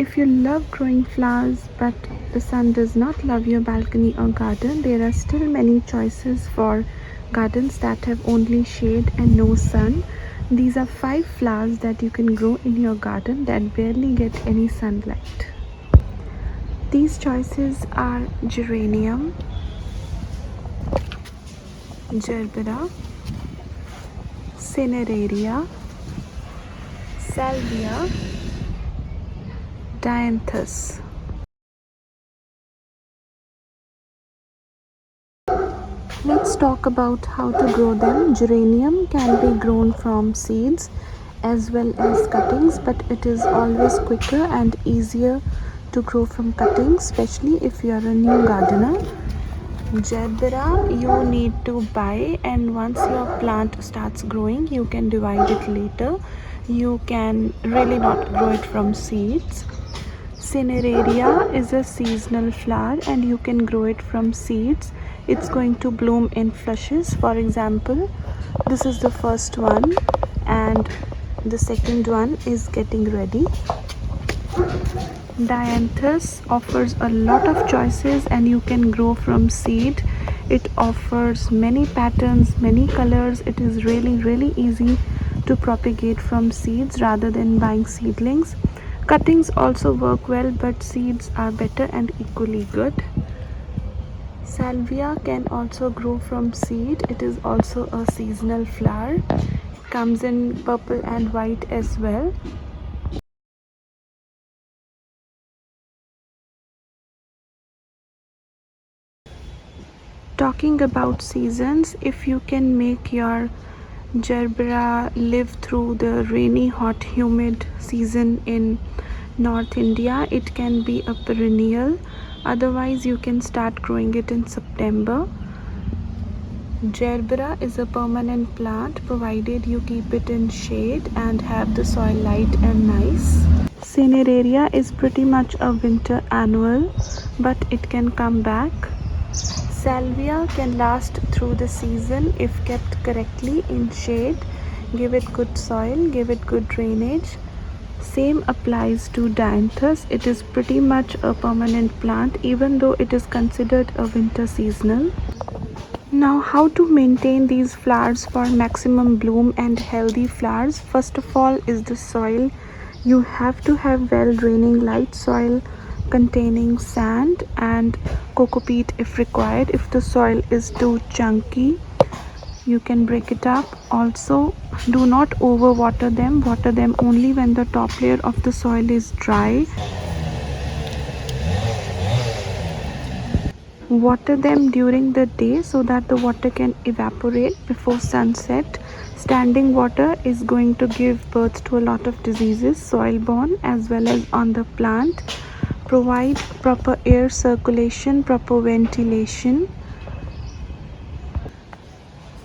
If you love growing flowers but the sun does not love your balcony or garden, there are still many choices for gardens that have only shade and no sun. These are 5 flowers that you can grow in your garden that barely get any sunlight. These choices are Geranium, Gerbera, Cineraria, Salvia, Dianthus. Let's talk about how to grow them. Geranium can be grown from seeds as well as cuttings, but it is always quicker and easier to grow from cuttings, especially if you are a new gardener. Gerbera you need to buy, and once your plant starts growing you can divide it later. You can really not grow it from seeds. Cineraria is a seasonal flower and you can grow it from seeds. It's going to bloom in flushes. For example, this is the first one and the second one is getting ready. Dianthus offers a lot of choices and you can grow from seed. It offers many patterns, many colors. It is really easy to propagate from seeds rather than buying seedlings. Cuttings also work well, but seeds are better and equally good. Salvia can also grow from seed. It is also a seasonal flower. It comes in purple and white as well. Talking about seasons, if you can make your Gerbera live through the rainy, hot, humid season in North India, it can be a perennial. Otherwise, you can start growing it in September. Gerbera is a permanent plant provided you keep it in shade and have the soil light and nice. Cineraria is pretty much a winter annual, but it can come back. Salvia can last through the season if kept correctly in shade. Give it good soil, give it good drainage. Same applies to Dianthus. It is pretty much a permanent plant even though it is considered a winter seasonal. Now, how to maintain these flowers for maximum bloom and healthy flowers? First of all is the soil. You have to have well draining light soil containing sand and coco peat if required. If the soil is too chunky, you can break it up. Also, do not overwater them. Water them only when the top layer of the soil is dry. Water them during the day so that the water can evaporate before sunset. Standing water is going to give birth to a lot of diseases, soil borne as well as on the plant. Provide proper air circulation, proper ventilation.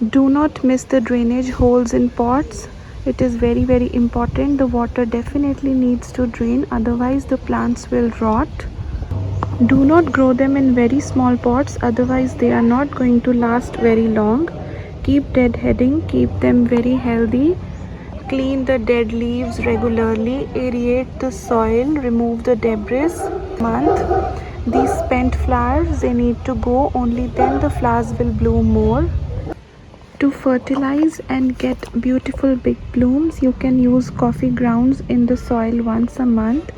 Do not miss the drainage holes in pots. It is very important. The water definitely needs to drain, otherwise the plants will rot. Do not grow them in very small pots, otherwise they are not going to last very long. Keep deadheading, keep them very healthy. Clean the dead leaves regularly, aerate the soil, remove the debris. These spent flowers, they need to go, only then the flowers will bloom more. To fertilize and get beautiful big blooms, you can use coffee grounds in the soil once a month.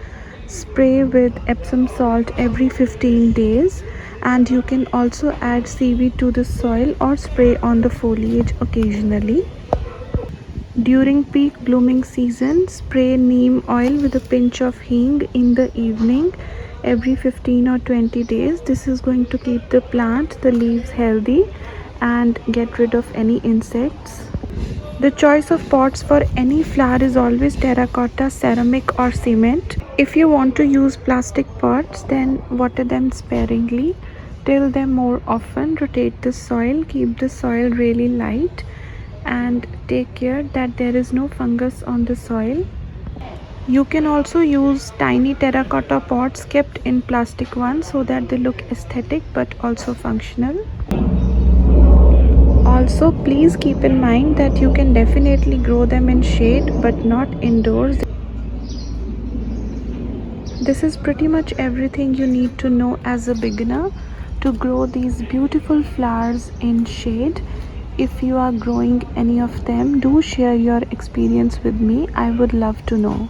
Spray with Epsom salt every 15 days, and you can also add seaweed to the soil or spray on the foliage occasionally. During peak blooming season, spray neem oil with a pinch of hing in the evening every 15 or 20 days. This is going to keep the plant, the leaves healthy and get rid of any insects. The choice of pots for any flower is always terracotta, ceramic or cement. If you want to use plastic pots, then water them sparingly, till them more often, rotate the soil, keep the soil really light and take care that there is no fungus on the soil. You can also use tiny terracotta pots kept in plastic ones so that they look aesthetic but also functional. Also, please keep in mind that you can definitely grow them in shade but not indoors. This is pretty much everything you need to know as a beginner to grow these beautiful flowers in shade. If you are growing any of them, do share your experience with me. I would love to know.